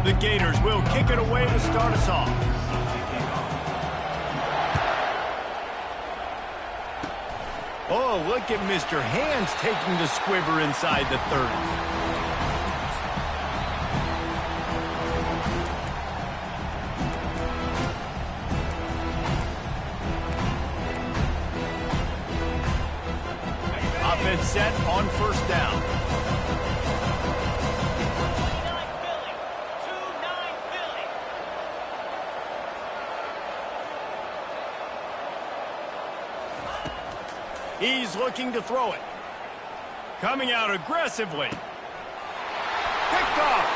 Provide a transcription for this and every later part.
The Gators will kick it away to start us off. Oh, look at Mr. Hands taking the squibber inside the 30. Offense set on first down. He's looking to throw it. Coming out aggressively. Picked off.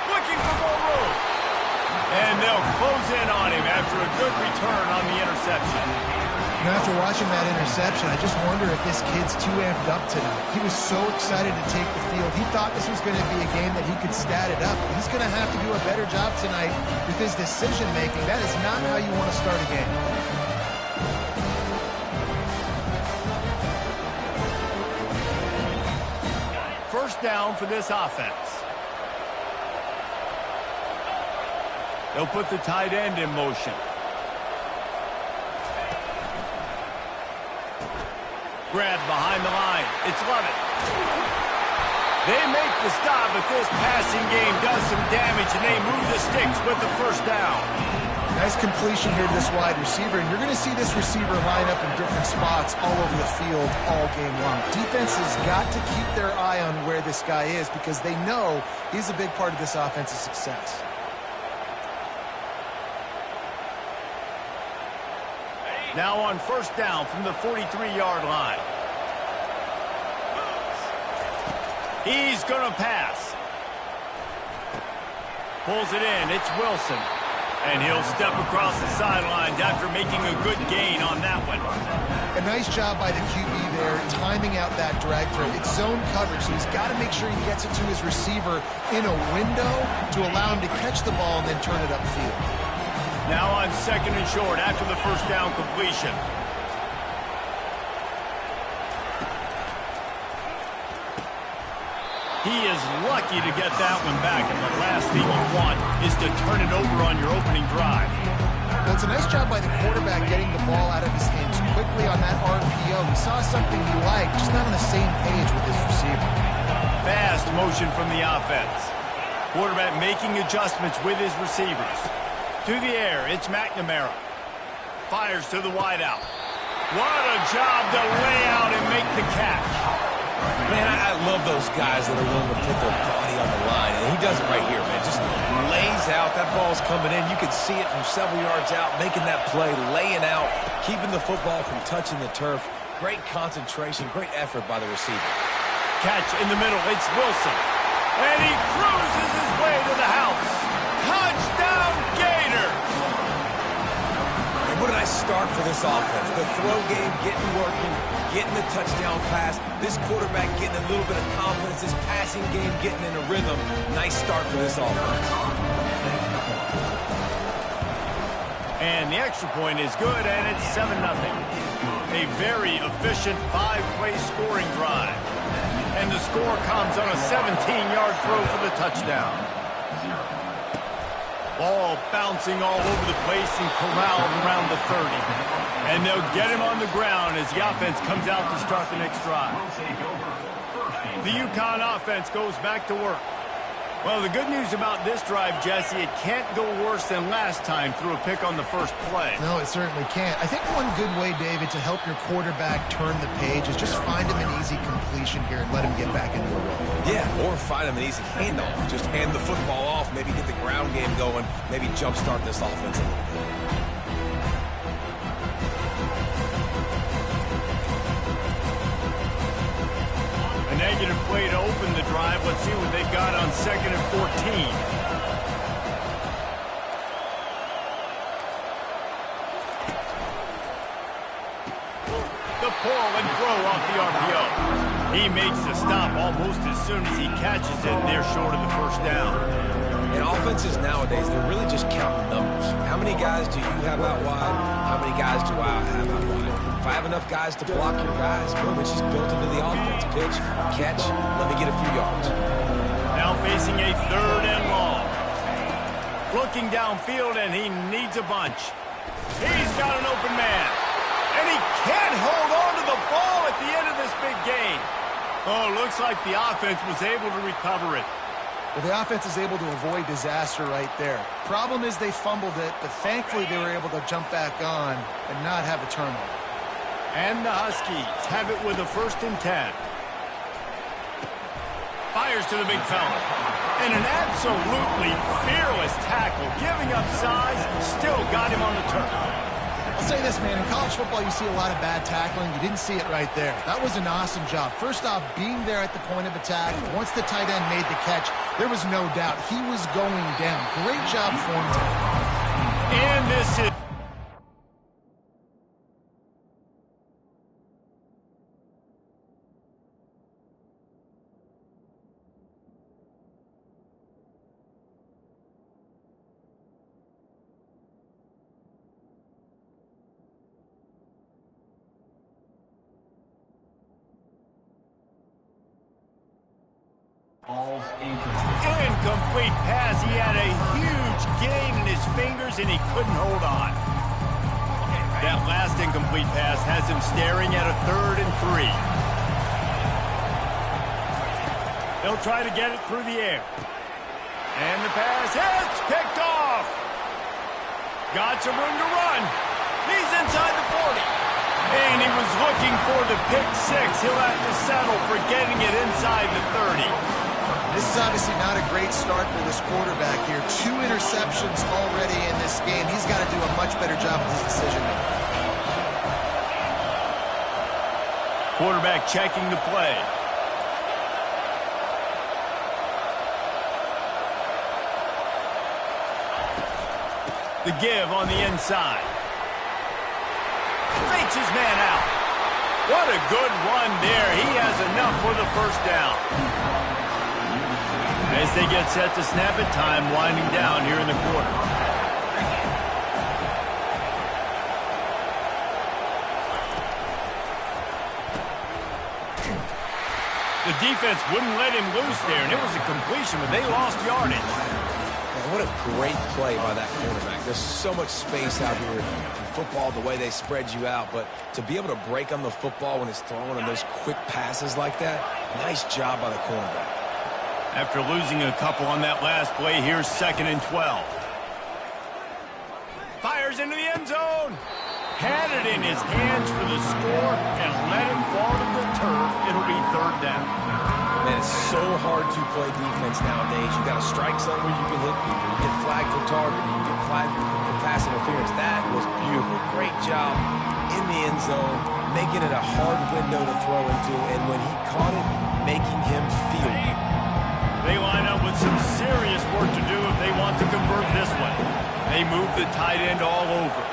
Looking for more room. And they'll close in on him after a good return on the interception. You know, after watching that interception, I just wonder if this kid's too amped up tonight. He was so excited to take the field. He thought this was going to be a game that he could stat it up. He's going to have to do a better job tonight with his decision-making. That is not how you want to start a game. First down for this offense. They'll put the tight end in motion. Grab behind the line. It's Lovett. They make the stop, but this passing game does some damage, and they move the sticks with the first down. Nice completion here to this wide receiver, and you're going to see this receiver line up in different spots all over the field all game long. Defense has got to keep their eye on where this guy is because they know he's a big part of this offense's success. Now on first down from the 43-yard line. He's going to pass. Pulls it in. It's Wilson. And he'll step across the sidelines after making a good gain on that one. A nice job by the QB there, timing out that drag throw. It's zone coverage, so he's got to make sure he gets it to his receiver in a window to allow him to catch the ball and then turn it upfield. Now on second and short after the first down completion. He is lucky to get that one back, and the last thing you want is to turn it over on your opening drive. Well, it's a nice job by the quarterback getting the ball out of his hands quickly on that RPO. He saw something he liked, just not on the same page with his receiver. Fast motion from the offense. Quarterback making adjustments with his receivers. To the air, it's McNamara. Fires to the wideout. What a job to lay out and make the catch. Man, I love those guys that are willing to put their body on the line, and he does it right here, man. Just lays out. That ball's coming in. You can see it from several yards out, making that play, laying out, keeping the football from touching the turf. Great concentration, great effort by the receiver. Catch in the middle. It's Wilson. And he cruises his way to the house. Touchdown, Gator! And what a nice start for this offense. The throw game getting working, getting the touchdown pass. This quarterback getting a little bit of confidence. This passing game getting in a rhythm. Nice start for this offense. And the extra point is good, and it's 7-0. A very efficient 5-play scoring drive. And the score comes on a 17-yard throw for the touchdown. Ball bouncing all over the place and corralled around the 30. And they'll get him on the ground as the offense comes out to start the next drive. The Ncaa offense goes back to work. Well, the good news about this drive, Jesse, it can't go worse than last time through a pick on the first play. No, it certainly can't. I think one good way, David, to help your quarterback turn the page is just find him an easy completion here and let him get back into a rhythm. Yeah, or find him an easy handoff. Just hand the football off, maybe get the ground game going, maybe jumpstart this offense a little bit. A negative play to open the drive. Let's see what they've got on 2nd and 14. The pull and throw off the RPO. He makes the stop almost as soon as he catches it. They're short of the first down. And offenses nowadays, they're really just counting numbers. How many guys do you have out wide? How many guys do I have out wide? If I have enough guys to block your guys, boom, it's just built into the offense. Pitch, catch, let me get a few yards. Now facing a 3rd and long. Looking downfield, and he needs a bunch. He's got an open man. And he can't hold on to the ball at the end of this big game. Oh, looks like the offense was able to recover it. Well, the offense is able to avoid disaster right there. Problem is they fumbled it, but thankfully they were able to jump back on and not have a turnover. And the Huskies have it with a 1st and 10. Fires to the big fella. And an absolutely fearless tackle, giving up size, still got him on the turf. I'll say this, man, in college football you see a lot of bad tackling. You didn't see it right there. That was an awesome job. First off, being there at the point of attack. Once the tight end made the catch, there was no doubt he was going down. Great job for him. And this is... Incomplete pass. He had a huge gain in his fingers, and he couldn't hold on. That last incomplete pass has him staring at a 3rd and 3. They'll try to get it through the air. And the pass hits, picked off. Got some room to run. He's inside the 40. And he was looking for the pick 6. He'll have to settle for getting it inside the 30. This is obviously not a great start for this quarterback here. 2 interceptions already in this game. He's got to do a much better job with his decision-making. Quarterback checking the play. The give on the inside. Fakes his man out. What a good run there. He has enough for the 1st down. As they get set to snap it, time winding down here in the quarter. The defense wouldn't let him loose there, and it was a completion, but they lost yardage. Man, what a great play by that quarterback. There's so much space out here in football, the way they spread you out, but to be able to break on the football when it's thrown on those quick passes like that, nice job by the cornerback. After losing a couple on that last play, here's 2nd and 12. Fires into the end zone. Had it in his hands for the score and let it fall to the turf. It'll be 3rd down. Man, it's so hard to play defense nowadays. You got to strike somewhere you can hit people. You get flagged for targeting. You get flagged for pass interference. That was beautiful. Great job in the end zone, making it a hard window to throw into, and when he caught it, making him feel it. They line up with some serious work to do if they want to convert this one. They move the tight end all over.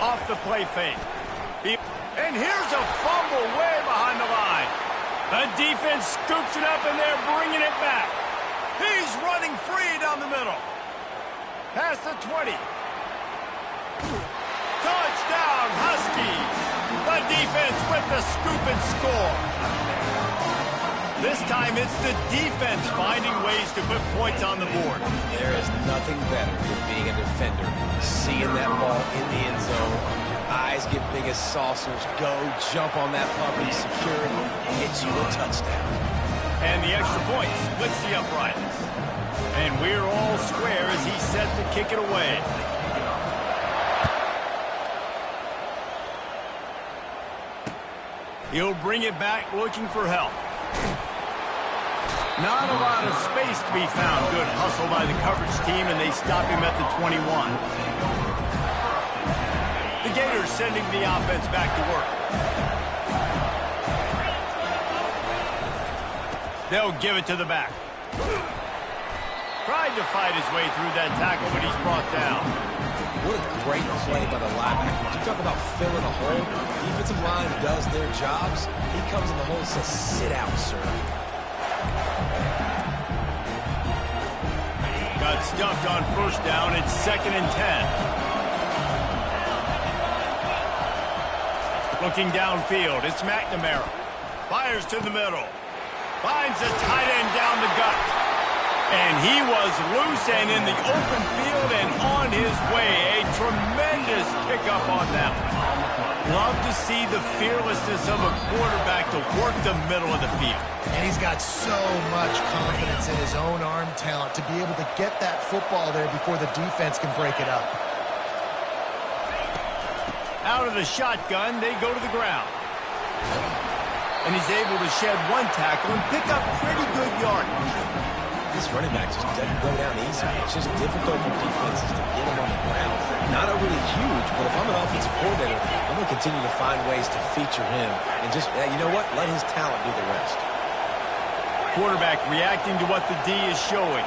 Off the play fake. And here's a fumble way behind the line. The defense scoops it up, and they're bringing it back. He's running free down the middle. Past the 20. Touchdown, Huskies. The defense with the scoop and score. This time it's the defense finding ways to put points on the board. There is nothing better than being a defender. Seeing that ball in the end zone, your eyes get big as saucers. Go, jump on that puppy, secure it, get you a touchdown. And the extra point splits the uprights. And we're all square as he's set to kick it away. He'll bring it back looking for help. Not a lot of space to be found. Good hustle by the coverage team, and they stop him at the 21. The Gators sending the offense back to work. They'll give it to the back. Tried to fight his way through that tackle, but he's brought down. What a great play by the linebacker. You talk about filling a hole. Defensive line does their jobs. He comes in the hole and says, sit out, sir. Got get stuffed on first down. It's 2nd and 10. Looking downfield, it's McNamara. Fires to the middle. Finds a tight end down the gut. And he was loose and in the open field and on his way. A tremendous pickup on that one. Love to see the fearlessness of a quarterback to work the middle of the field. And he's got so much confidence in his own arm talent to be able to get that football there before the defense can break it up. Out of the shotgun, they go to the ground. And he's able to shed one tackle and pick up pretty good yardage. This running back just doesn't go down easy. It's just difficult for defenses to get him on the ground. Not overly huge, but if I'm an offensive coordinator, I'm going to continue to find ways to feature him. And just, you know what? Let his talent do the rest. Quarterback reacting to what the D is showing.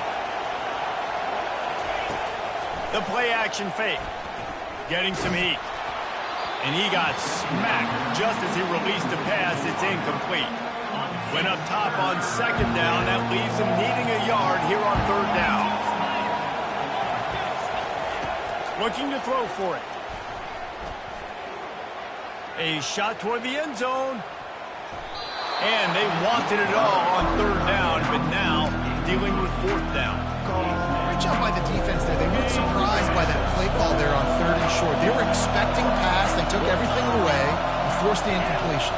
The play-action fake. Getting some heat. And he got smacked just as he released the pass. It's incomplete. Went up top on 2nd down. That leaves him needing a yard here on 3rd down. Looking to throw for it. A shot toward the end zone. And they wanted it all on 3rd down, but now dealing with 4th down. Great job by the defense there. They weren't surprised by that play call there on 3rd and short. They were expecting pass. They took everything away and forced the incompletion.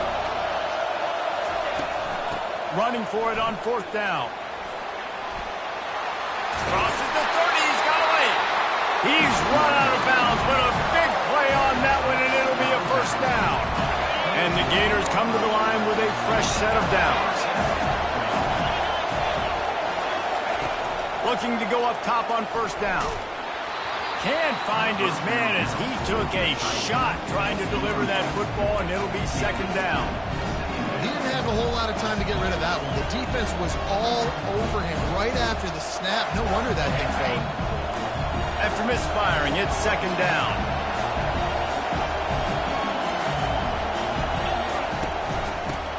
Running for it on 4th down. Crosses the 30. He's got away. He's run out of bounds, but a big play on that one, and it'll be a 1st down. And the Gators come to the line with a fresh set of downs. Looking to go up top on 1st down. Can't find his man as he took a shot trying to deliver that football, and it'll be 2nd down. He didn't have a whole lot of time to get rid of that one. The defense was all over him right after the snap. No wonder that thing failed. After misfiring, it's 2nd down.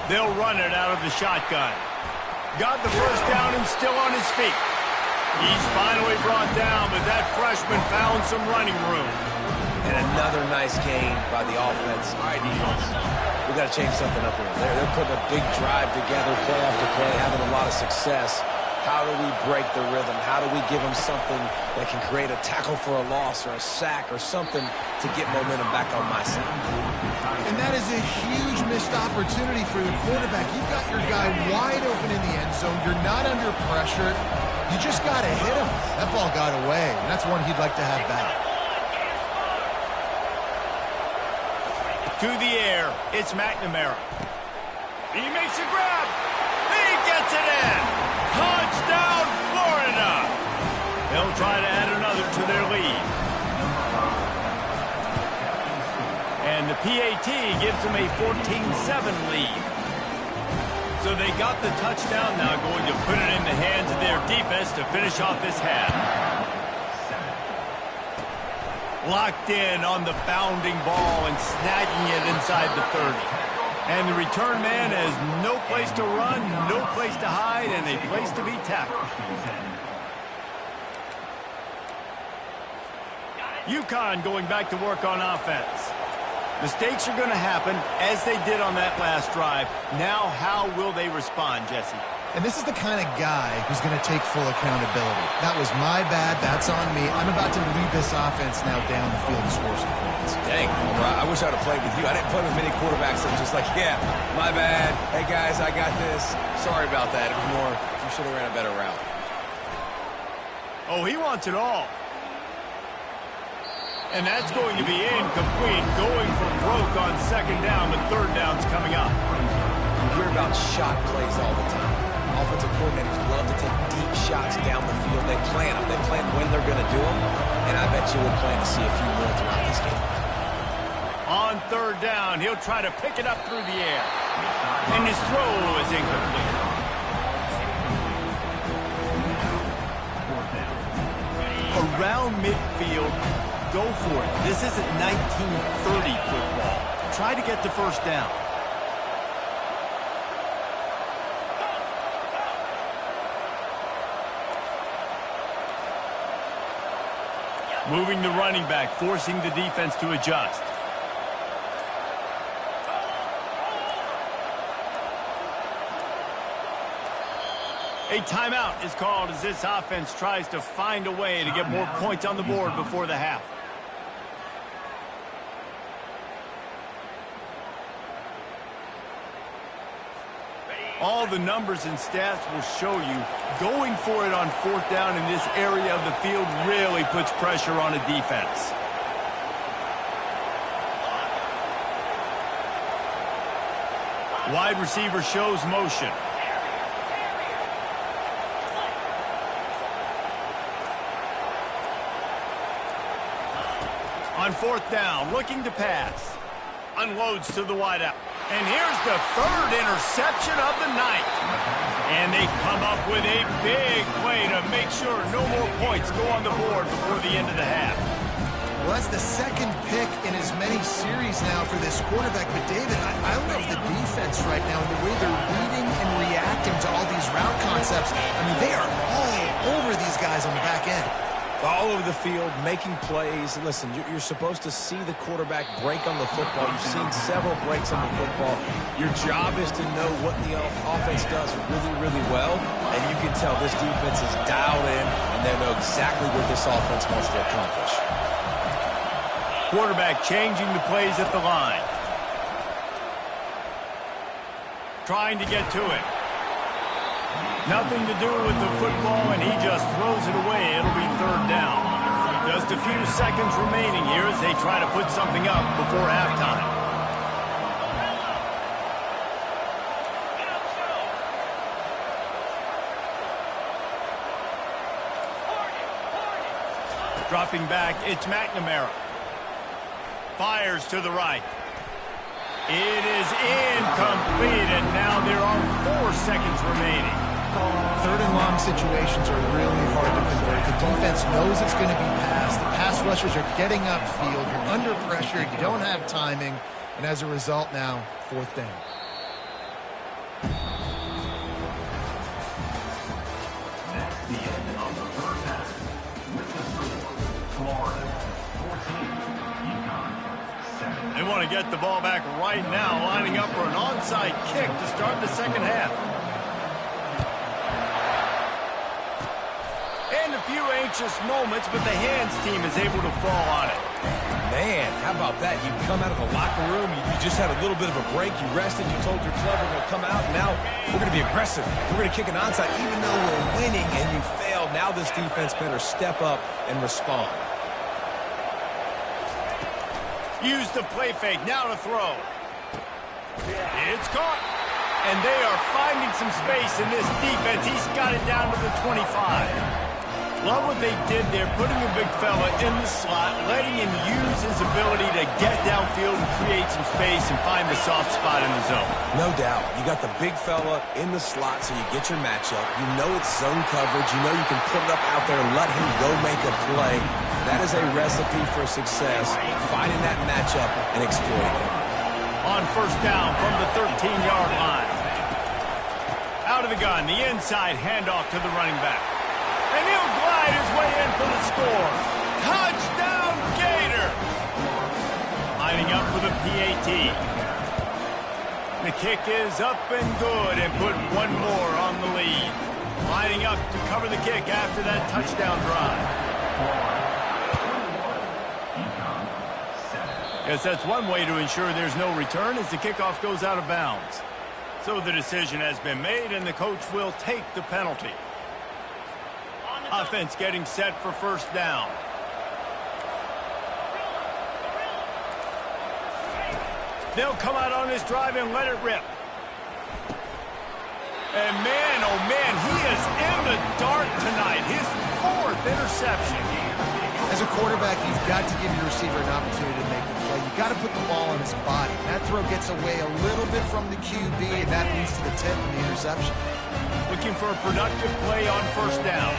They'll run it out of the shotgun. Got the 1st down and still on his feet. He's finally brought down, but that freshman found some running room. And another nice gain by the offense. All right, defense. We've got to change something up here. They're putting a big drive together, play after play, having a lot of success. How do we break the rhythm? How do we give them something that can create a tackle for a loss or a sack or something to get momentum back on my side? And that is a huge missed opportunity for the quarterback. You've got your guy wide open in the end zone. You're not under pressure. You just got to hit him. That ball got away, and that's one he'd like to have back. To the air, it's McNamara. He makes a grab. He gets it in. Touchdown, Florida. They'll try to add another to their lead. And the PAT gives them a 14-7 lead. So they got the touchdown, now going to put it in the hands of their defense to finish off this half. Locked in on the bounding ball and snagging it inside the 30. And the return man has no place to run, no place to hide, and a place to be tackled. UConn going back to work on offense. Mistakes are going to happen, as they did on that last drive. Now, how will they respond, Jesse? And this is the kind of guy who's going to take full accountability. That was my bad. That's on me. I'm about to lead this offense now down the field and score some points. Dang, I wish I would have played with you. I didn't play with many quarterbacks that were just like, yeah, my bad. Hey, guys, I got this. Sorry about that. It was more, you should have ran a better route. Oh, he wants it all. And that's going to be incomplete, going for broke on 2nd down, but 3rd down's coming up. You hear about shot plays all the time. Offensive coordinators love to take deep shots down the field. They plan them. They plan when they're going to do them, and I bet you we'll plan to see a few more throughout this game. On 3rd down, he'll try to pick it up through the air. And his throw is incomplete. Around midfield, go for it. This isn't 1930 football. Try to get the 1st down. Moving the running back, forcing the defense to adjust. A timeout is called as this offense tries to find a way to get more points on the board before the half. All the numbers and stats will show you going for it on fourth down in this area of the field really puts pressure on a defense. Wide receiver shows motion. On fourth down, looking to pass. Unloads to the wideout. And here's the third interception of the night. And they come up with a big play to make sure no more points go on the board before the end of the half. Well, that's the second pick in as many series now for this quarterback. But, David, I love the defense right now and the way they're reading and reacting to all these route concepts. I mean, they are all over these guys on the back end. All over the field, making plays. Listen, you're supposed to see the quarterback break on the football. You've seen several breaks on the football. Your job is to know what the offense does really, really well. And you can tell this defense is dialed in, and they know exactly what this offense wants to accomplish. Quarterback changing the plays at the line. Trying to get to it. Nothing to do with the football, and he just throws it away. It'll be third down. Just a few seconds remaining here as they try to put something up before halftime. Dropping back, it's McNamara. Fires to the right. It is incomplete, and now there are 4 seconds remaining. Third and long situations are really hard to convert. The defense knows it's going to be passed. The pass rushers are getting upfield. You're under pressure. You don't have timing. And as a result now, fourth down. That's the end of the first half. With the score, Florida 14, Ncaa 7. They want to get the ball back right now, lining up for an onside kick to start the second half. Few anxious moments, but the hands team is able to fall on it. Man, how about that? You come out of the locker room, you just had a little bit of a break, you rested, you told your club we're going to come out, and now we're going to be aggressive. We're going to kick an onside, even though we're winning and you failed. Now this defense better step up and respond. Use the play fake, now to throw. It's caught. And they are finding some space in this defense. He's got it down to the 25. Love what they did there, putting a big fella in the slot, letting him use his ability to get downfield and create some space and find the soft spot in the zone. No doubt. You got the big fella in the slot so you get your matchup. You know it's zone coverage. You know you can put it up out there and let him go make a play. That is a recipe for success, finding that matchup and exploiting it. On first down from the 13-yard line. Out of the gun, the inside handoff to the running back. And he'll glide his way in for the score. Touchdown, Gator! Lining up for the PAT. The kick is up and good and put one more on the lead. Lining up to cover the kick after that touchdown drive. Yes, that's one way to ensure there's no return as the kickoff goes out of bounds. So the decision has been made and the coach will take the penalty. Offense getting set for first down. They'll come out on this drive and let it rip. And man, oh man, he is in the dark tonight. His 4th interception. As a quarterback, you've got to give your receiver an opportunity to make the play. You've got to put the ball on his body. That throw gets away a little bit from the QB, and that leads to the tip and the interception. Looking for a productive play on first down.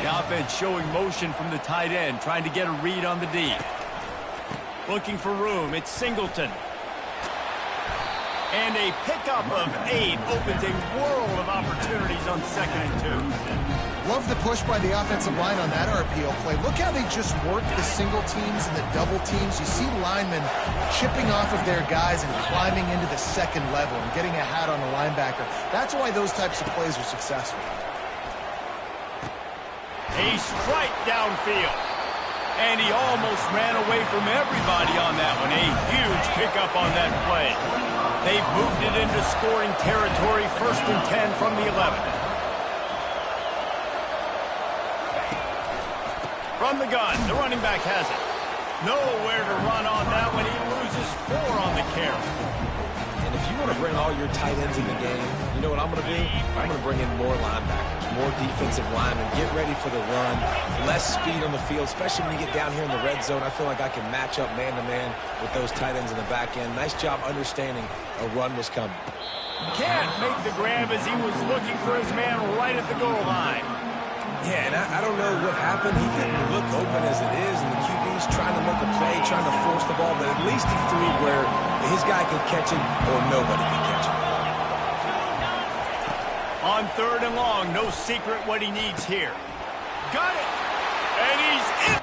The offense showing motion from the tight end, trying to get a read on the D. Looking for room, it's Singleton. And a pickup of 8 opens a world of opportunities on 2nd and 2. Love the push by the offensive line on that RPO play. Look how they just work the single teams and the double teams. You see linemen chipping off of their guys and climbing into the second level and getting a hat on the linebacker. That's why those types of plays are successful. A strike downfield. And he almost ran away from everybody on that one. A huge pickup on that play. They've moved it into scoring territory, 1st and 10 from the 11. From the gun, the running back has it. Nowhere to run on that one. He loses 4 on the carry. And if you want to bring all your tight ends in the game, you know what I'm going to do? I'm going to bring in more linebackers, more defensive linemen, get ready for the run, less speed on the field, especially when you get down here in the red zone. I feel like I can match up man-to-man with those tight ends in the back end. Nice job understanding a run was coming. Can't make the grab as he was looking for his man right at the goal line. Yeah, and I don't know what happened. He didn't look open as it is, and the QB's trying to make a play, trying to force the ball, but at least he threw where his guy could catch it or nobody could catch it. On 3rd and long, no secret what he needs here. Got it! And he's in!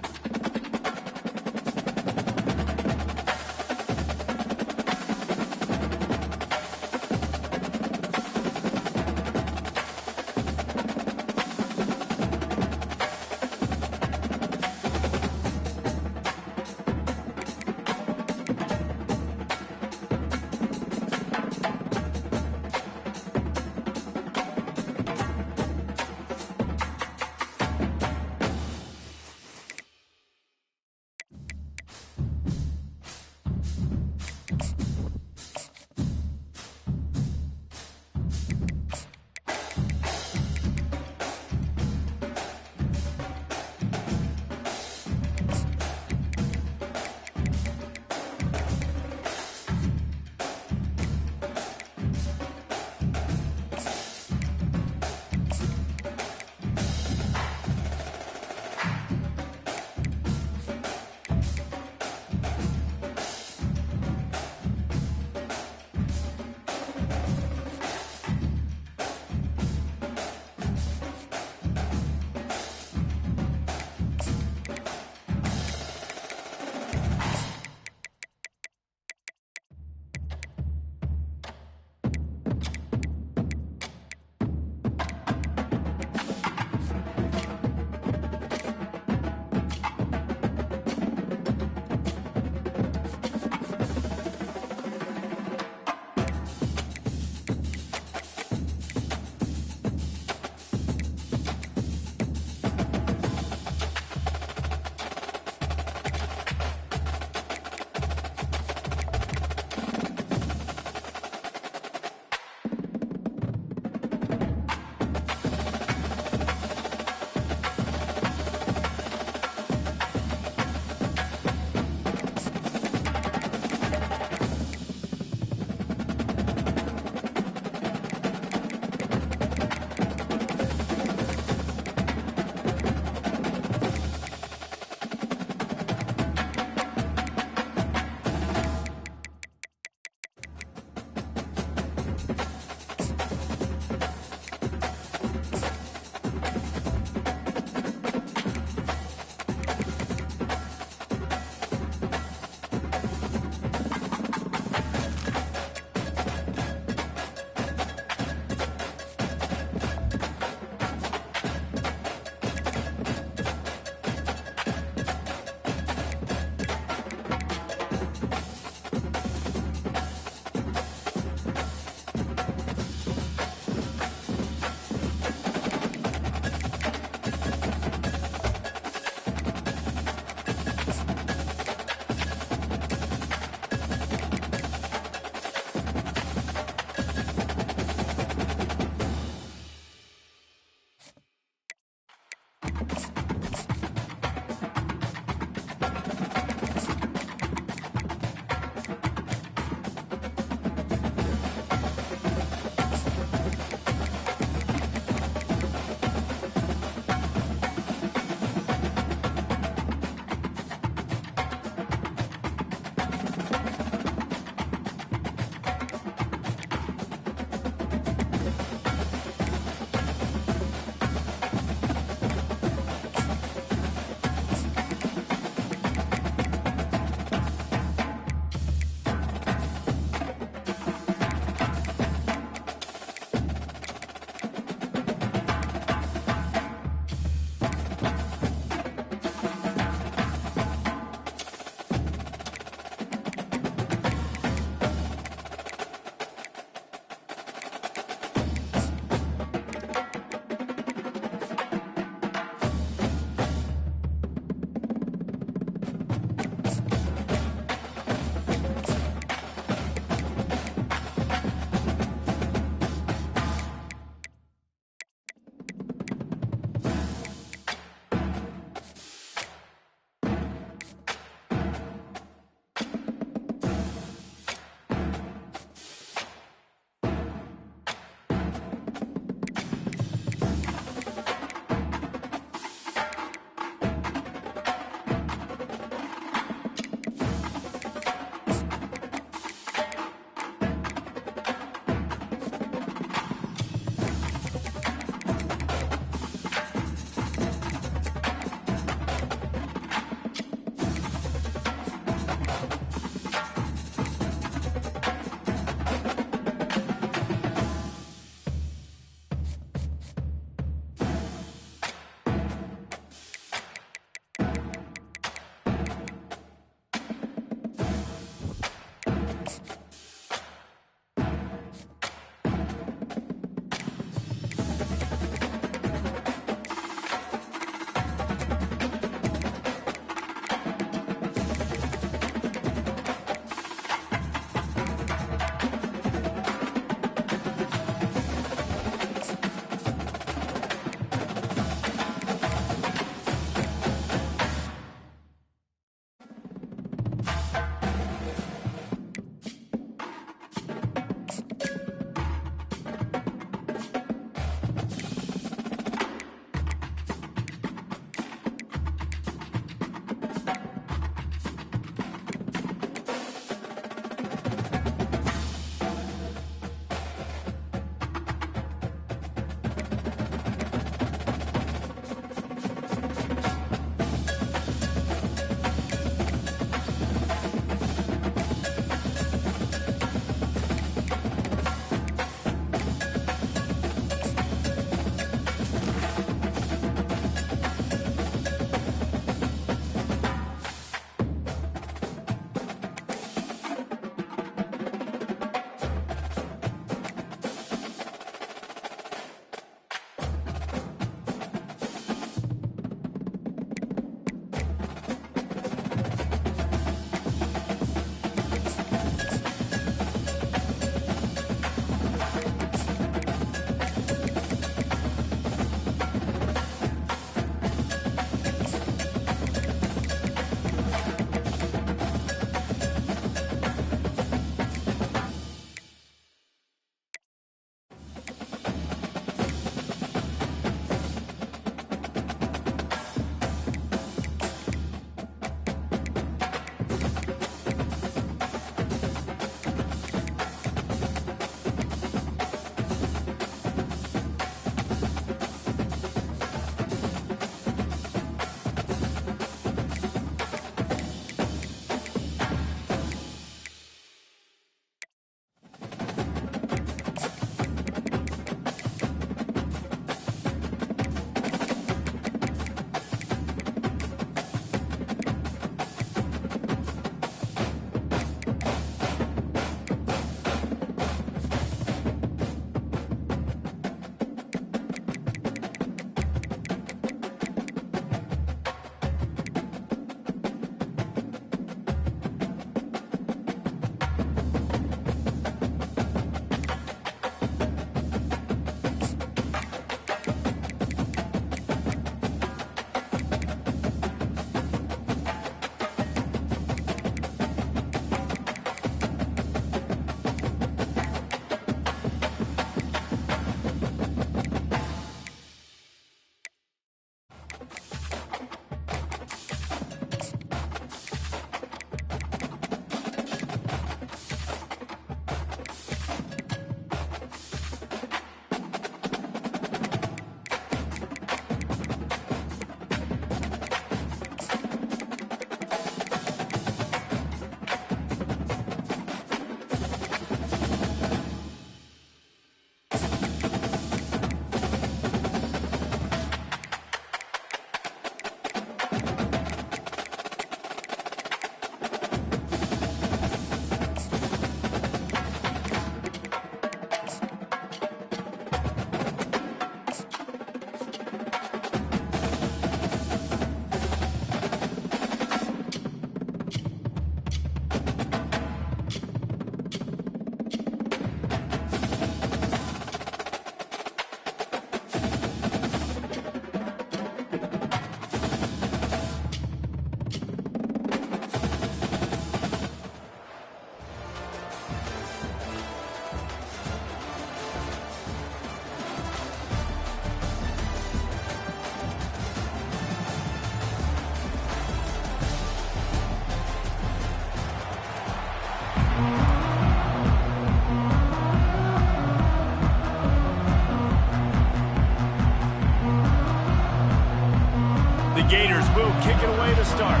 it away to start.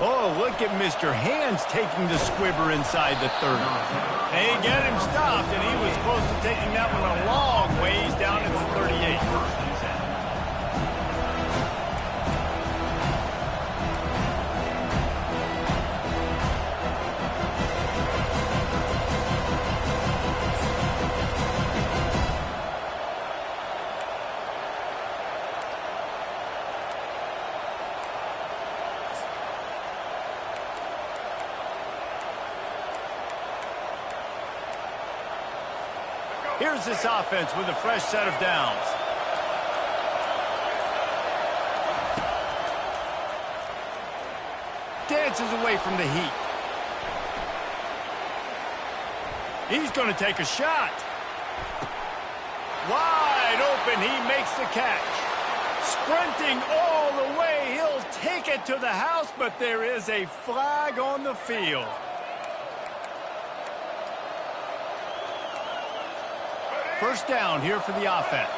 Oh, look at Mr. Hands taking the squibber inside the 30. They get him stopped, and he was close to taking that one a long ways down at the 38. Here's this offense with a fresh set of downs. Dances away from the heat. He's going to take a shot. Wide open, he makes the catch. Sprinting all the way, he'll take it to the house, but there is a flag on the field. First down here for the offense.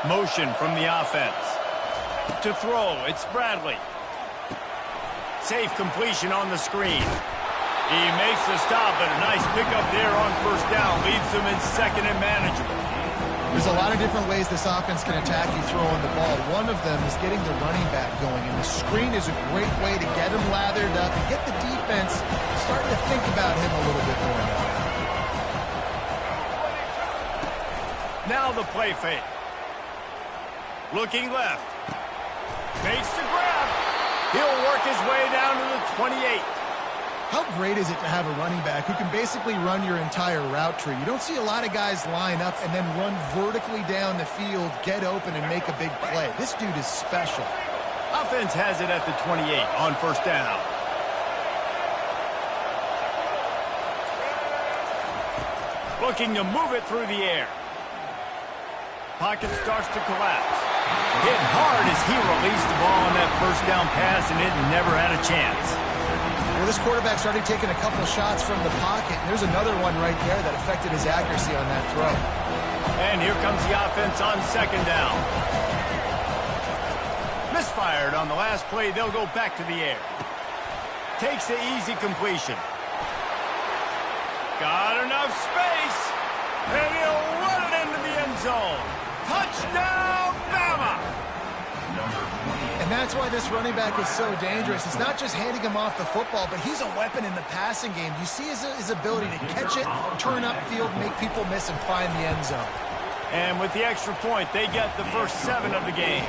Motion from the offense. To throw, it's Bradley. Safe completion on the screen. He makes the stop, but a nice pickup there on first down. Leaves them in second and manageable. There's a lot of different ways this offense can attack you throwing the ball. One of them is getting the running back going, and the screen is a great way to get him lathered up and get the defense starting to think about him a little bit more Now now. the play fake. Looking left. Makes the grab. He'll work his way down to the 28. How great is it to have a running back who can basically run your entire route tree? You don't see a lot of guys line up and then run vertically down the field, get open, and make a big play. This dude is special. Offense has it at the 28 on first down. Looking to move it through the air. Pocket starts to collapse. Hit hard as he released the ball on that first down pass, and it never had a chance. Well, this quarterback started taking a couple shots from the pocket, and there's another one right there that affected his accuracy on that throw. And here comes the offense on second down. Misfired on the last play. They'll go back to the air. Takes the easy completion. Got enough space, and he'll run it into the end zone. Touchdown, Bama! And that's why this running back is so dangerous. It's not just handing him off the football, but he's a weapon in the passing game. You see his ability to catch it, turn upfield, make people miss, and find the end zone. And with the extra point, they get the first 7 of the game.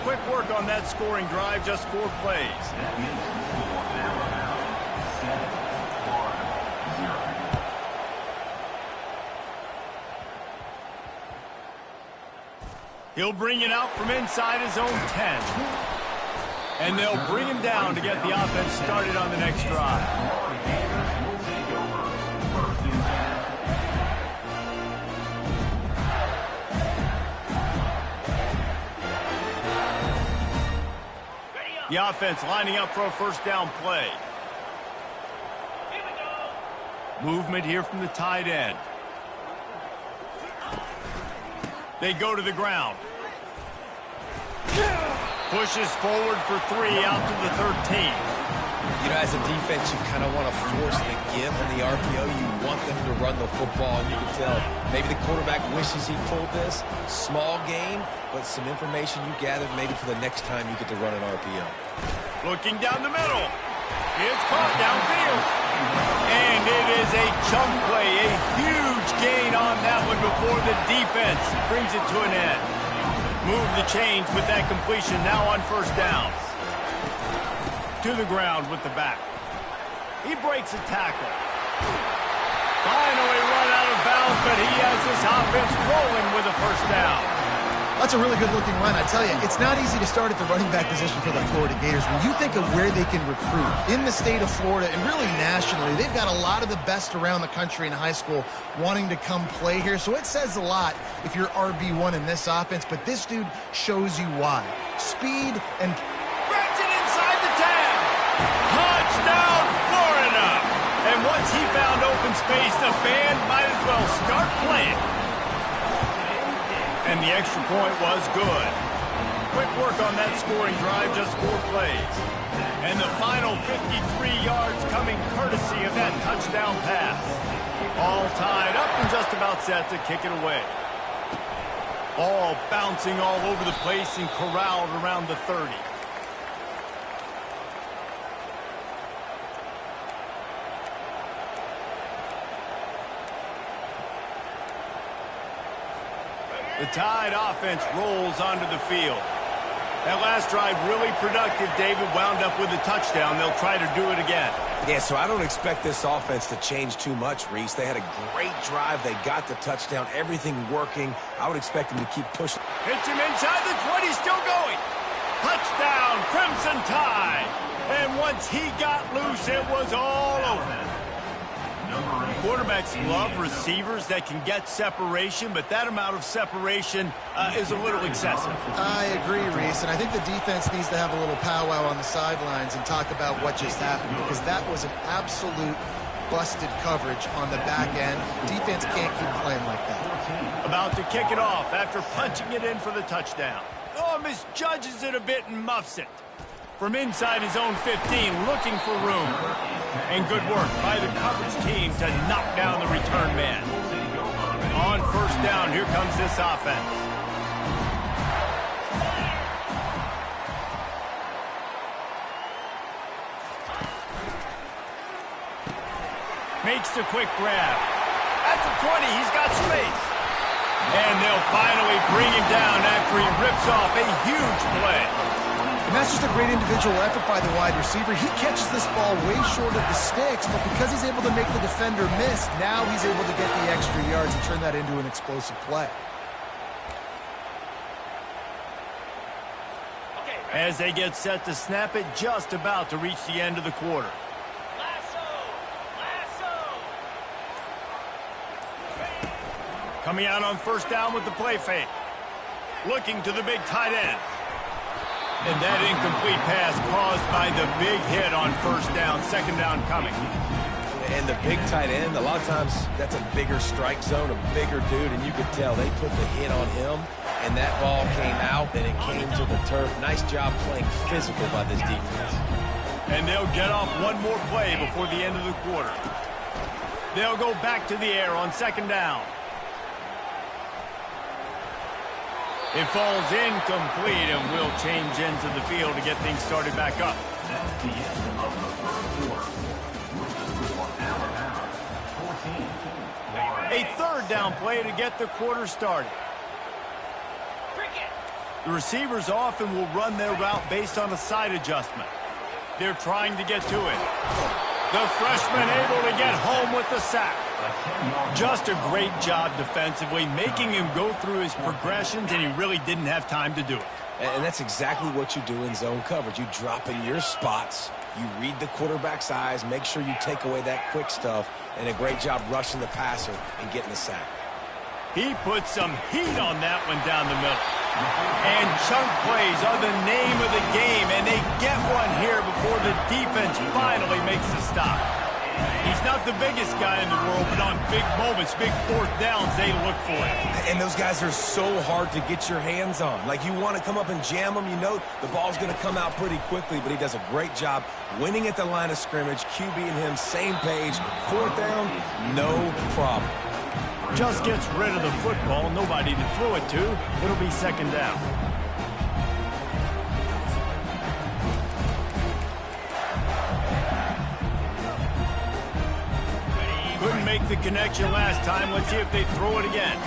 Quick work on that scoring drive, just 4 plays. He'll bring it out from inside his own 10. And they'll bring him down to get the offense started on the next drive. The offense lining up for a first down play. Movement here from the tight end. They go to the ground. Pushes forward for 3 out to the 13. You know, as a defense, you kind of want to force the give on the RPO. You want them to run the football, and you can tell maybe the quarterback wishes he pulled this. Small game, but some information you gathered maybe for the next time you get to run an RPO. Looking down the middle. It's caught downfield. And it is a chunk play, a huge gain on that one before the defense brings it to an end. Move the chains with that completion now on first down. To the ground with the back. He breaks a tackle. Finally run out of bounds, but he has this offense rolling with a first down. That's a really good-looking run. I tell you, it's not easy to start at the running back position for the Florida Gators. When you think of where they can recruit in the state of Florida and really nationally, they've got a lot of the best around the country in high school wanting to come play here. So it says a lot if you're RB1 in this offense, but this dude shows you why. Speed and And once he found open space, the band might as well start playing. And the extra point was good. Quick work on that scoring drive, just 4 plays. And the final 53 yards coming courtesy of that touchdown pass. All tied up and just about set to kick it away. Ball bouncing all over the place and corralled around the 30. The Tide offense rolls onto the field. That last drive really productive. David wound up with a touchdown. They'll try to do it again. Yeah, so I don't expect this offense to change too much, Reese. They had a great drive. They got the touchdown. Everything working. I would expect them to keep pushing. Hits him inside the 20, still going. Touchdown, Crimson Tide. And once he got loose, it was all over. Quarterbacks love receivers that can get separation, but that amount of separation is a little excessive. I agree, Reese, and I think the defense needs to have a little powwow on the sidelines and talk about what just happened, because that was an absolute busted coverage on the back end. Defense can't keep playing like that. About to kick it off after punching it in for the touchdown. Oh, misjudges it a bit and muffs it. From inside his own 15, looking for room. And good work by the coverage team to knock down the return man. On first down, here comes this offense. Makes the quick grab. At the 20, he's got space. And they'll finally bring him down after he rips off a huge play. And that's just a great individual effort by the wide receiver. He catches this ball way short of the sticks, but because he's able to make the defender miss, now he's able to get the extra yards and turn that into an explosive play. As they get set to snap it, just about to reach the end of the quarter. Coming out on first down with the play fake. Looking to the big tight end. And that incomplete pass caused by the big hit on first down, second down coming. And the big tight end, a lot of times that's a bigger strike zone, a bigger dude, and you could tell they put the hit on him, and that ball came out, and it came to the turf. Nice job playing physical by this defense. And they'll get off one more play before the end of the quarter. They'll go back to the air on second down. It falls incomplete, and will change into the field to get things started back up. That's the end of the first quarter. With the score, Alabama 14. A third down play to get the quarter started. The receivers often will run their route based on a side adjustment. They're trying to get to it. The freshman able to get home with the sack. Just a great job defensively, making him go through his progressions, and he really didn't have time to do it. And that's exactly what you do in zone coverage. You drop in your spots, you read the quarterback's eyes, make sure you take away that quick stuff, and a great job rushing the passer and getting the sack. He put some heat on that one down the middle. And chunk plays are the name of the game, and they get one here before the defense finally makes the stop. He's not the biggest guy in the world, but on big moments, big fourth downs, they look for it. And those guys are so hard to get your hands on. Like, you want to come up and jam them, you know the ball's going to come out pretty quickly, but he does a great job winning at the line of scrimmage. QB and him, same page. Fourth down, no problem. Just gets rid of the football, nobody to throw it to. It'll be second down. Couldn't make the connection last time. Let's see if they throw it again.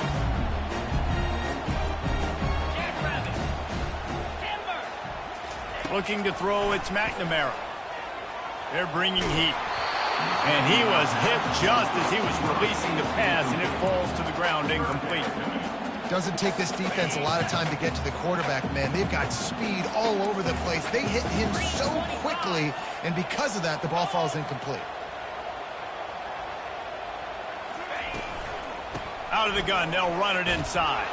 Looking to throw, it's McNamara. They're bringing heat. And he was hit just as he was releasing the pass, and it falls to the ground incomplete. Doesn't take this defense a lot of time to get to the quarterback, man. They've got speed all over the place. They hit him so quickly, and because of that, the ball falls incomplete. Out of the gun, they'll run it inside.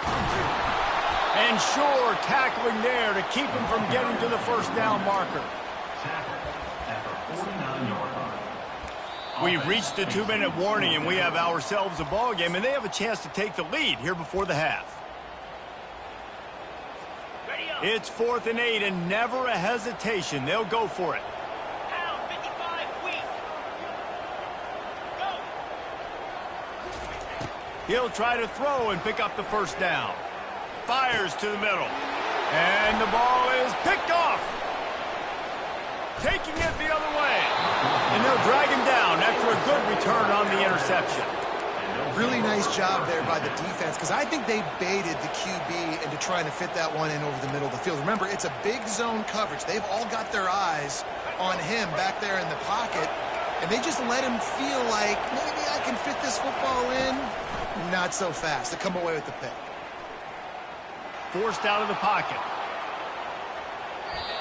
And sure, tackling there to keep him from getting to the first down marker. We've reached the 2-minute warning, and we have ourselves a ball game, and they have a chance to take the lead here before the half. It's 4th and 8, and never a hesitation. They'll go for it. He'll try to throw and pick up the first down. Fires to the middle. And the ball is picked off. Taking it the other way. And they'll drag him down after a good return on the interception. Really nice job there by the defense, because I think they baited the QB into trying to fit that one in over the middle of the field. Remember, it's a big zone coverage. They've all got their eyes on him back there in the pocket, and they just let him feel like, maybe I can fit this football in. Not so fast. They come away with the pick. Forced out of the pocket.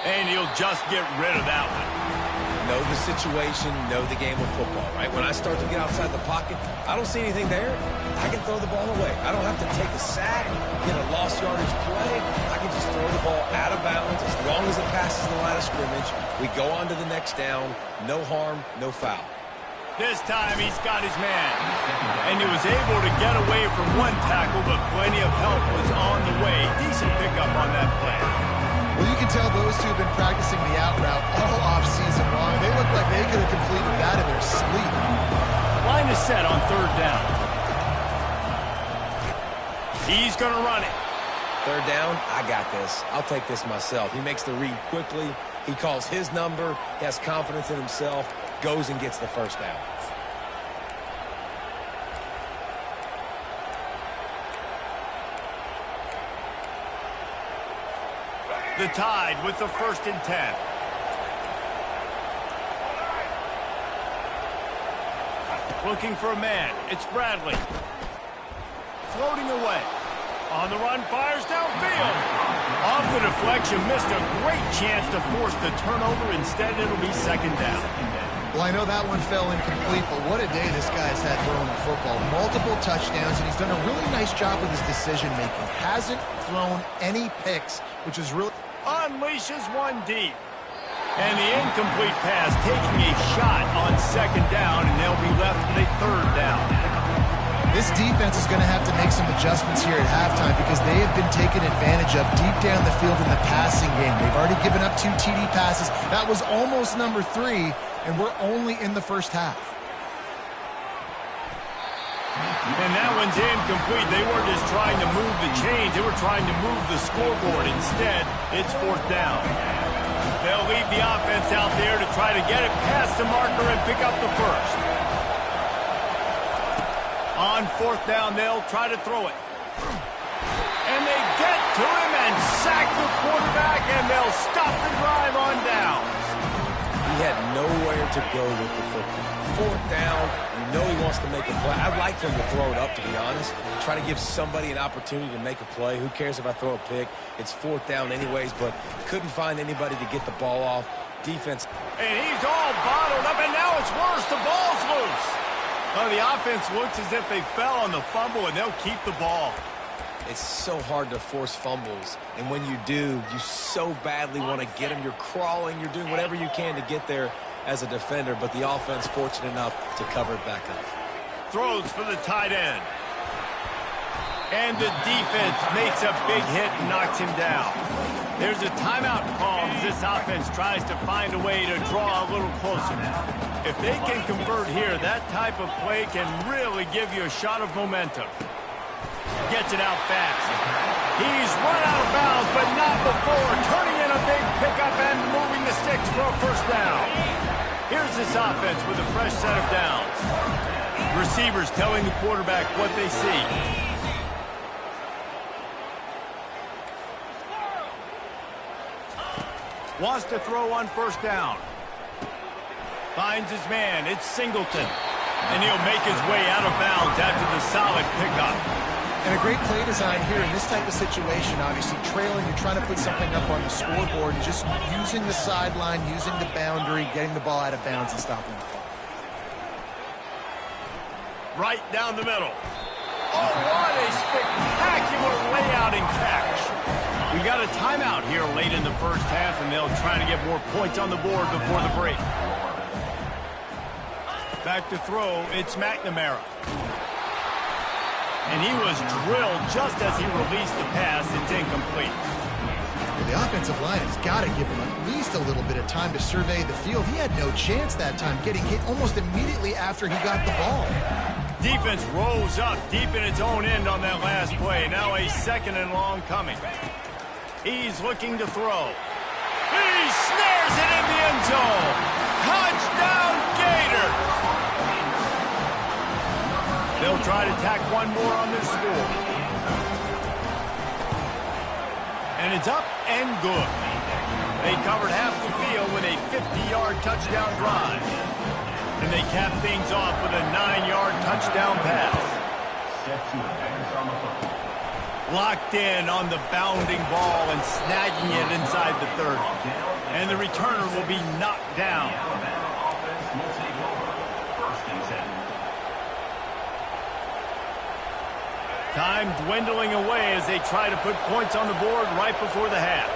And he'll just get rid of that one. Know the situation, know the game of football, right? When I start to get outside the pocket, I don't see anything there. I can throw the ball away. I don't have to take a sack, get a lost yardage play. I can just throw the ball out of bounds. As long as it passes the line of scrimmage, we go on to the next down. No harm, no foul. This time he's got his man. And he was able to get away from one tackle, but plenty of help was on the way. Decent pickup on that play. Well, you can tell those two have been practicing the out route all offseason long. They look like they could have completed that in their sleep. Line is set on 3rd down. He's going to run it. 3rd down, I got this. I'll take this myself. He makes the read quickly. He calls his number. He has confidence in himself. Goes and gets the first down. The Tide with the 1st and 10. Looking for a man. It's Bradley. Floating away. On the run, fires downfield. Off the deflection, missed a great chance to force the turnover. Instead, it'll be 2nd down. Well, I know that one fell incomplete, but what a day this guy's had throwing the football. Multiple touchdowns, and he's done a really nice job with his decision-making. Hasn't thrown any picks, which is really... Unleashes one deep. And the incomplete pass taking a shot on 2nd down, and they'll be left with a 3rd down. This defense is going to have to make some adjustments here at halftime because they have been taken advantage of deep down the field in the passing game. They've already given up 2 TD passes. That was almost number 3, and we're only in the first half. And that one's incomplete. They weren't just trying to move the chains. They were trying to move the scoreboard. Instead, it's 4th down. They'll leave the offense out there to try to get it past the marker and pick up the first. On 4th down, they'll try to throw it. And they get to him and sack the quarterback, and they'll stop the drive on downs. He had nowhere to go with the football. 4th down, you know he wants to make a play. I'd like for him to throw it up, to be honest. Try to give somebody an opportunity to make a play. Who cares if I throw a pick? It's 4th down anyways, but couldn't find anybody to get the ball off. Defense. And he's all bottled up, and now it's worse. The ball's loose. Well, the offense looks as if they fell on the fumble, and they'll keep the ball. It's so hard to force fumbles, and when you do, you so badly want to get them. You're crawling, you're doing whatever you can to get there as a defender, but the offense fortunate enough to cover it back up. Throws for the tight end. And the defense makes a big hit and knocks him down. There's a timeout call as this offense tries to find a way to draw a little closer. If they can convert here, that type of play can really give you a shot of momentum. Gets it out fast. He's run out of bounds, but not before. Turning in a big pickup and moving the sticks for a first down. Here's this offense with a fresh set of downs. Receivers telling the quarterback what they see. Wants to throw on 1st down. Finds his man. It's Singleton. And he'll make his way out of bounds after the solid pickup. And a great play design here in this type of situation, obviously. Trailing, you're trying to put something up on the scoreboard, and just using the sideline, using the boundary, getting the ball out of bounds and stopping the clock. Right down the middle. Oh, what a spectacular layout and catch. We got a timeout here late in the first half, and they'll try to get more points on the board before the break. Back to throw, it's McNamara. And he was drilled just as he released the pass. It's incomplete. Well, the offensive line has got to give him at least a little bit of time to survey the field. He had no chance that time, getting hit almost immediately after he got the ball. Defense rose up deep in its own end on that last play. Now a second and long coming. He's looking to throw. He snares it in the end zone. Touchdown, Gator. They'll try to tack one more on their score. And it's up and good. They covered half the field with a 50-yard touchdown drive. And they cap things off with a 9-yard touchdown pass. Locked in on the bounding ball and snagging it inside the 30. And the returner will be knocked down. Time dwindling away as they try to put points on the board right before the half.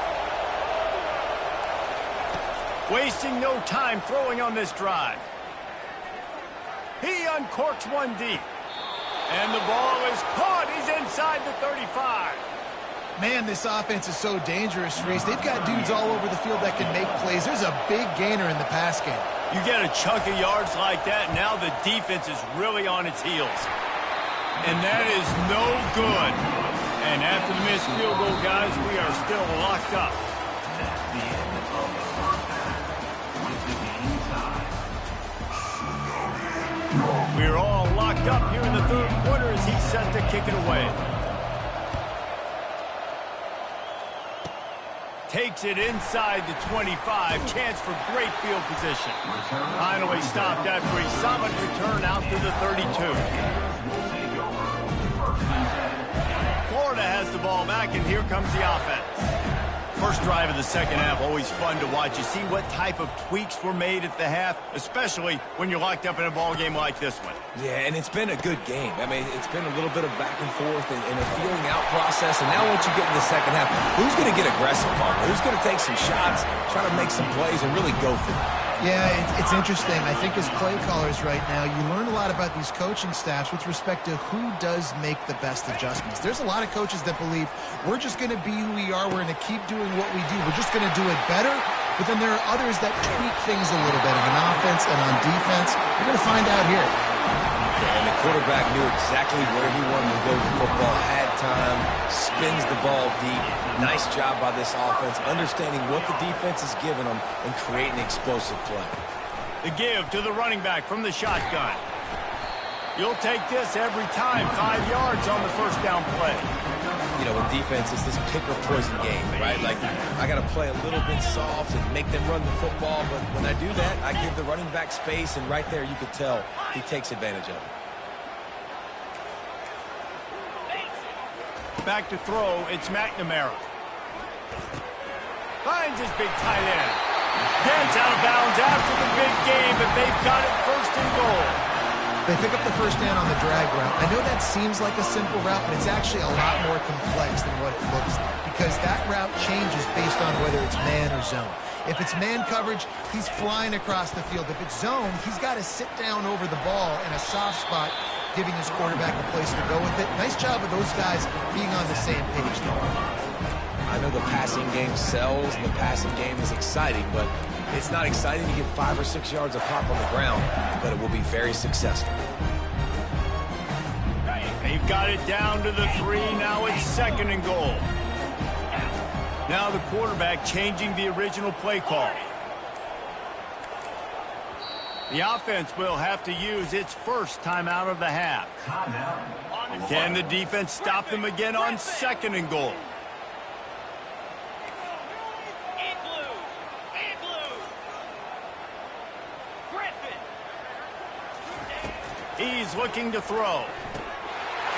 Wasting no time throwing on this drive. He uncorks one deep. And the ball is caught. He's inside the 35. Man, this offense is so dangerous, Reese. They've got dudes all over the field that can make plays. There's a big gainer in the pass game. You get a chunk of yards like that, now the defense is really on its heels. And that is no good. And after the missed field goal, guys, we are still locked up. That's the end of the first half with the game tied. We're all locked up here in the third quarter as he's set to kick it away. Takes it inside the 25. Chance for great field position. Finally stopped after a solid return out to the 32. Florida has the ball back, and here comes the offense. First drive of the second half, always fun to watch. You see what type of tweaks were made at the half, especially when you're locked up in a ball game like this one. Yeah, and it's been a good game. I mean, it's been a little bit of back and forth and a feeling out process. And now once you get in the second half, who's going to get aggressive, Paul? Who's going to take some shots, try to make some plays, and really go for it? Yeah, it's interesting. I think as play callers right now, you learn a lot about these coaching staffs with respect to who does make the best adjustments. There's a lot of coaches that believe we're just going to be who we are. We're going to keep doing what we do. We're just going to do it better. But then there are others that tweak things a little bit on offense and on defense. We're going to find out here. And the quarterback knew exactly where he wanted to go with the football, had time, spins the ball deep. Nice job by this offense, understanding what the defense is giving them and creating explosive play. The give to the running back from the shotgun. You'll take this every time. 5 yards on the first down play. You know, with defense, it's this pick or poison game, right? Like, I got to play a little bit soft and make them run the football, but when I do that, I give the running back space, and right there you could tell he takes advantage of it. Back to throw, it's McNamara. Finds his big tight end. Gets out of bounds after the big game, but they've got it first and goal. They pick up the first down on the drag route. I know that seems like a simple route, but it's actually a lot more complex than what it looks like because that route changes based on whether it's man or zone. If it's man coverage, he's flying across the field. If it's zone, he's got to sit down over the ball in a soft spot, giving his quarterback a place to go with it. Nice job of those guys being on the same page, though. I know the passing game sells and the passing game is exciting, but it's not exciting to get 5 or 6 yards of pop on the ground, but it will be very successful. They've got it down to the 3. Now it's second and goal. Now the quarterback changing the original play call. The offense will have to use its first timeout of the half. Can the defense stop them again on second and goal? He's looking to throw.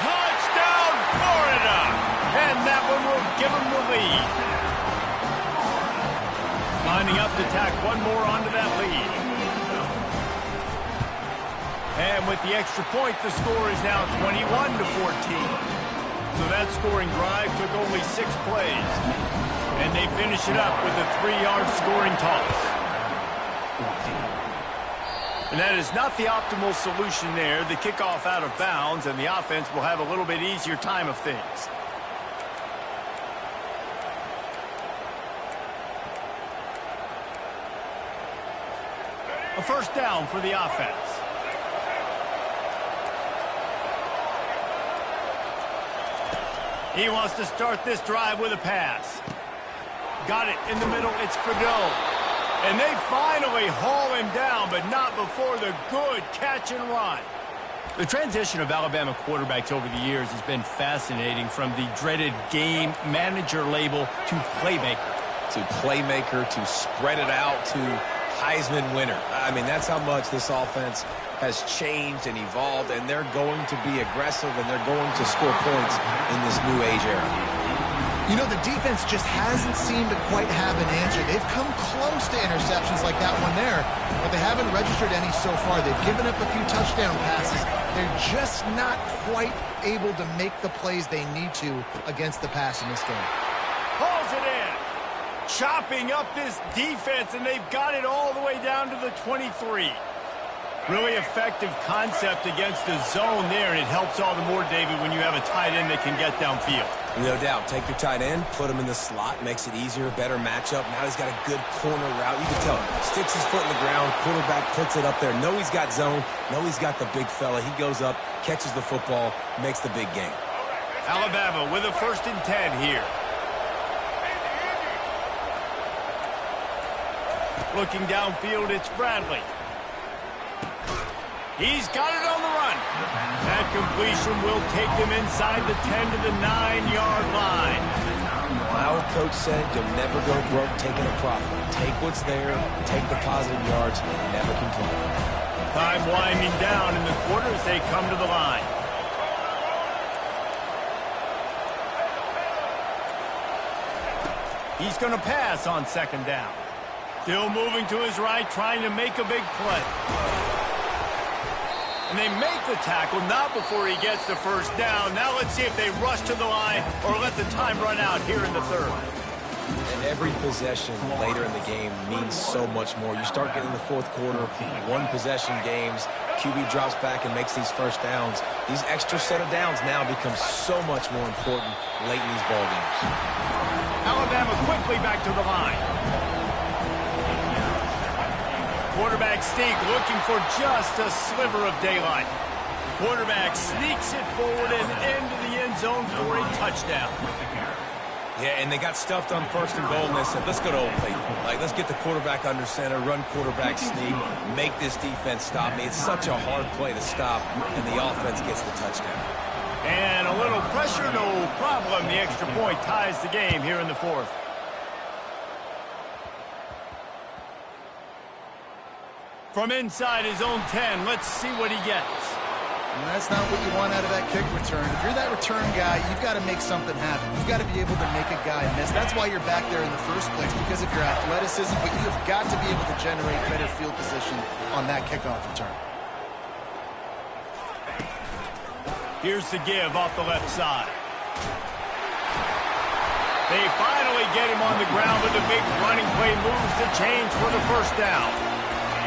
Touchdown, Florida! And that one will give him the lead. Lining up to tack one more onto that lead. And with the extra point, the score is now 21-14. So that scoring drive took only 6 plays. And they finish it up with a 3-yard scoring toss. And that is not the optimal solution there. The kickoff out of bounds, and the offense will have a little bit easier time of things. A first down for the offense. He wants to start this drive with a pass. Got it in the middle. It's Fado. And they finally haul him down, but not before the good catch and run. The transition of Alabama quarterbacks over the years has been fascinating, from the dreaded game manager label to playmaker. To spread it out, to Heisman winner. I mean, that's how much this offense has changed and evolved, and they're going to be aggressive, and they're going to score points in this new age era. You know, the defense just hasn't seemed to quite have an answer. They've come close to interceptions like that one there, but they haven't registered any so far. They've given up a few touchdown passes. They're just not quite able to make the plays they need to against the pass in this game. Pulls it in. Chopping up this defense, and they've got it all the way down to the 23. Really effective concept against the zone there, and it helps all the more, David, when you have a tight end that can get downfield. No doubt. Take your tight end, put him in the slot, makes it easier, better matchup. Now he's got a good corner route. You can tell him. Sticks his foot in the ground, quarterback puts it up there. Know he's got zone, know he's got the big fella. He goes up, catches the football, makes the big game. Alabama with a 1st and 10 here. Looking downfield, it's Bradley. He's got it on the run. That completion will take them inside the 10 to the 9-yard line. Our coach said you'll never go broke taking a profit. Take what's there, take the positive yards, and never complain. Time winding down in the quarter as they come to the line. He's going to pass on 2nd down. Still moving to his right, trying to make a big play. And they make the tackle, not before he gets the 1st down. Now let's see if they rush to the line or let the time run out here in the 3rd. And every possession later in the game means so much more. You start getting the 4th quarter, 1-possession games, QB drops back and makes these 1st downs. These extra set of downs now become so much more important late in these ball games. Alabama quickly back to the line. Quarterback sneak, looking for just a sliver of daylight. Quarterback sneaks it forward and into the end zone for a touchdown. Yeah, and they got stuffed on 1st and goal, and they said, let's go to Old Faithful. Like, let's get the quarterback under center, run quarterback sneak, make this defense stop me. It's such a hard play to stop, and the offense gets the touchdown. And a little pressure, no problem. The extra point ties the game here in the 4th. From inside his own 10, let's see what he gets. And that's not what you want out of that kick return. If you're that return guy, you've got to make something happen. You've got to be able to make a guy miss. That's why you're back there in the first place, because of your athleticism, but you've got to be able to generate better field position on that kickoff return. Here's the give off the left side. They finally get him on the ground with a big running play, moves the chains for the 1st down.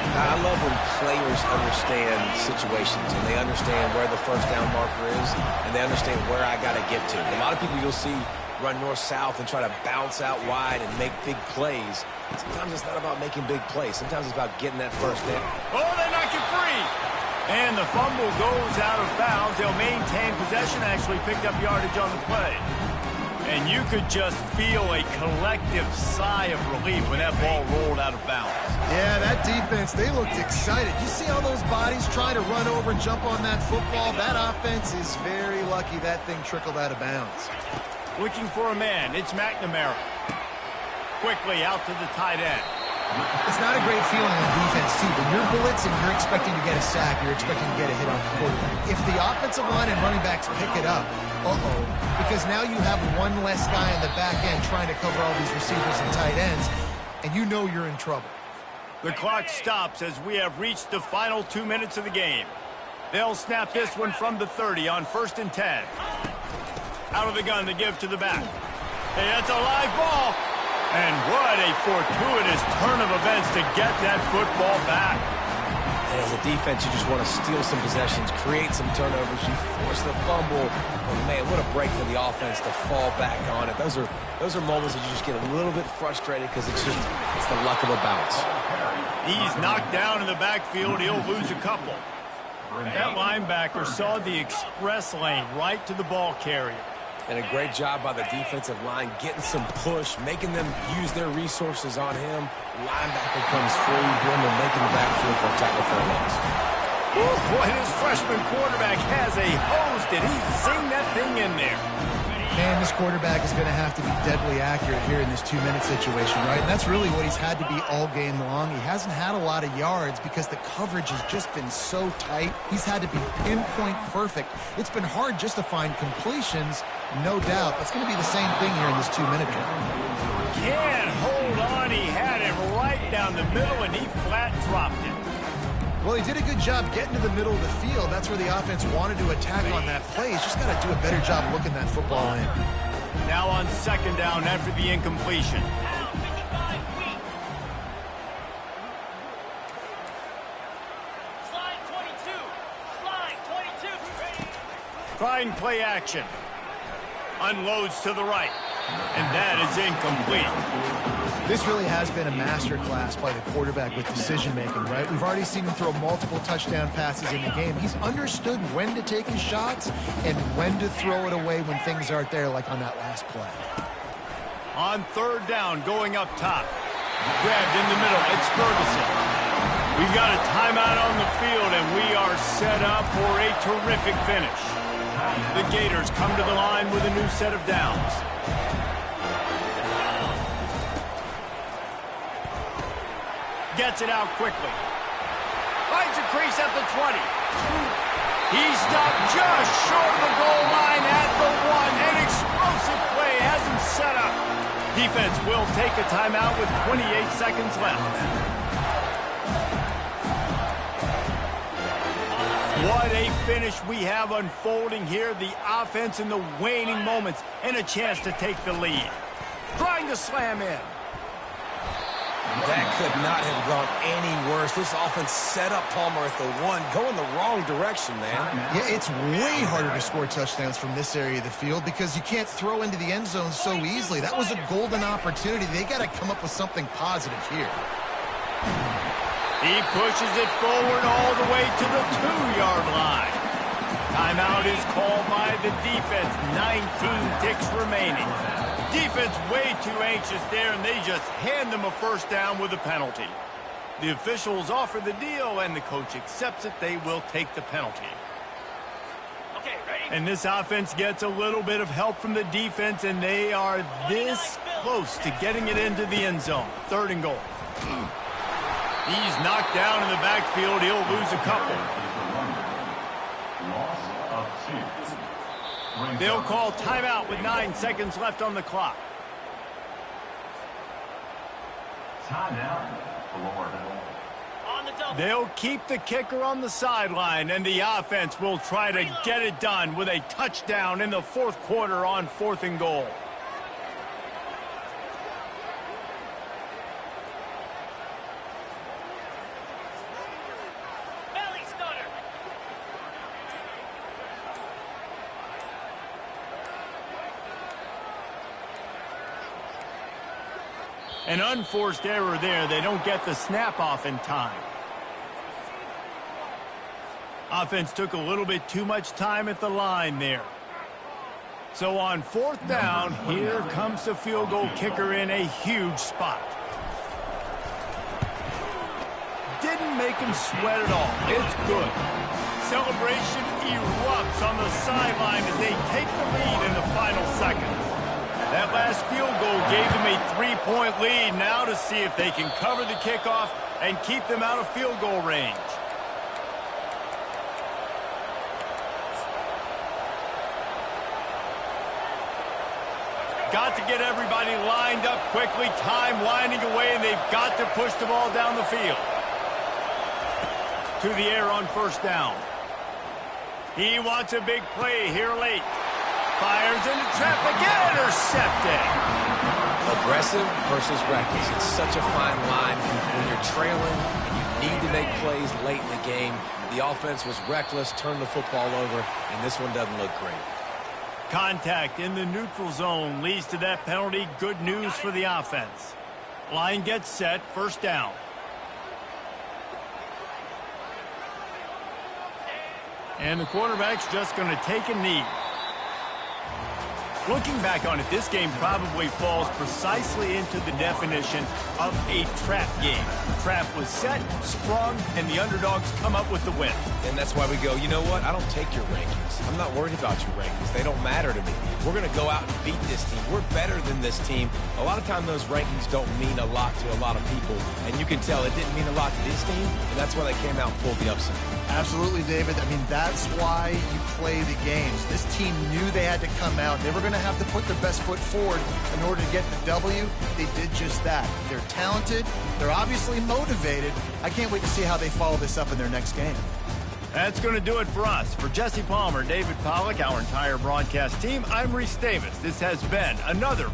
I love when players understand situations and they understand where the 1st down marker is and they understand where I got to get to. A lot of people you'll see run north-south and try to bounce out wide and make big plays. Sometimes it's not about making big plays. Sometimes it's about getting that 1st down. Oh, they knock it free. And the fumble goes out of bounds. They'll maintain possession, actually picked up yardage on the play. And you could just feel a collective sigh of relief when that ball rolled out of bounds. Yeah, that defense, they looked excited. You see all those bodies trying to run over and jump on that football? That offense is very lucky that thing trickled out of bounds. Looking for a man, it's McNamara. Quickly out to the tight end. It's not a great feeling on defense, too. When you're blitzing, you're expecting to get a sack. You're expecting to get a hit on the quarterback. If the offensive line and running backs pick it up, because now you have one less guy in the back end trying to cover all these receivers and tight ends, and you know you're in trouble. The clock stops as we have reached the final 2 minutes of the game. They'll snap this one from the 30 on 1st and 10. Out of the gun to give to the back. Hey, that's a live ball. And what a fortuitous turn of events to get that football back. And as a defense, you just want to steal some possessions, create some turnovers. You force the fumble. Oh, man, what a break for the offense to fall back on it. Those are moments that you just get a little bit frustrated because it's the luck of the bounce. He's knocked down in the backfield. He'll lose a couple. That linebacker saw the express lane right to the ball carrier. And a great job by the defensive line, getting some push, making them use their resources on him. Linebacker comes free, Brimmer making the backfield for a tackle for a loss. Boy, his freshman quarterback has a host, and he's seen that thing in there. Man, this quarterback is going to have to be deadly accurate here in this 2-minute situation, right? And that's really what he's had to be all game long. He hasn't had a lot of yards because the coverage has just been so tight. He's had to be pinpoint perfect. It's been hard just to find completions, no doubt. That's going to be the same thing here in this 2-minute drill. Can't hold on. He had it right down the middle, and he flat dropped it. Well, he did a good job getting to the middle of the field. That's where the offense wanted to attack on that play. He's just got to do a better job looking that football in. Now on second down after the incompletion. Slide 22. Slide 22. Trying play action. Unloads to the right. And that is incomplete. This really has been a master class by the quarterback with decision-making, right? We've already seen him throw multiple touchdown passes in the game. He's understood when to take his shots and when to throw it away when things aren't there, like on that last play. On third down, going up top. Grabbed in the middle. It's Ferguson. We've got a timeout on the field, and we are set up for a terrific finish. The Gators come to the line with a new set of downs. Gets it out quickly. Finds a crease at the 20. He stopped just short of the goal line at the 1. An explosive play has him set up. Defense will take a timeout with 28 seconds left. What a finish we have unfolding here. The offense in the waning moments and a chance to take the lead. Trying to slam in. That could not have gone any worse. This offense set up Palmer at the 1, going the wrong direction, man. Yeah, it's way harder to score touchdowns from this area of the field because you can't throw into the end zone so easily. That was a golden opportunity. They got to come up with something positive here. He pushes it forward all the way to the 2-yard line. Timeout is called by the defense. 19 ticks remaining. Defense way too anxious there, and they just hand them a first down with a penalty. The officials offer the deal, and the coach accepts it. They will take the penalty. Okay, ready? And this offense gets a little bit of help from the defense, and they are this close to getting it into the end zone. 3rd and goal. He's knocked down in the backfield. He'll lose a couple. Loss of 2. They'll call timeout with 9 seconds left on the clock. Timeout, Florida. On the double. They'll keep the kicker on the sideline, and the offense will try to get it done with a touchdown in the 4th quarter on 4th and goal. Belly stunner. An unforced error there. They don't get the snap off in time. Offense took a little bit too much time at the line there. So on 4th down, here comes the field goal kicker in a huge spot. Didn't make him sweat at all. It's good. Celebration erupts on the sideline as they take the lead in the final seconds. That last field goal gave them a 3-point lead. Now to see if they can cover the kickoff and keep them out of field goal range. Got to get everybody lined up quickly. Time winding away, and they've got to push the ball down the field. To the air on 1st down. He wants a big play here late. Fires into traffic, intercepted. Aggressive versus reckless. It's such a fine line when you're trailing and you need to make plays late in the game. The offense was reckless, turned the football over, and this one doesn't look great. Contact in the neutral zone leads to that penalty. Good news for the offense. Line gets set, first down. And the quarterback's just going to take a knee. Looking back on it, this game probably falls precisely into the definition of a trap game. The trap was set, sprung, and the underdogs come up with the win. And that's why we go, you know what? I don't take your rankings. I'm not worried about your rankings. They don't matter to me. We're going to go out and beat this team. We're better than this team. A lot of time those rankings don't mean a lot to a lot of people. And you can tell it didn't mean a lot to this team, and that's why they came out and pulled the upset. Absolutely, David. I mean, that's why you play the games. This team knew they had to come out. They were going to have to put their best foot forward in order to get the W. They did just that. They're talented. They're obviously motivated. I can't wait to see how they follow this up in their next game. That's going to do it for us. For Jesse Palmer, David Pollack, our entire broadcast team, I'm Reese Davis. This has been another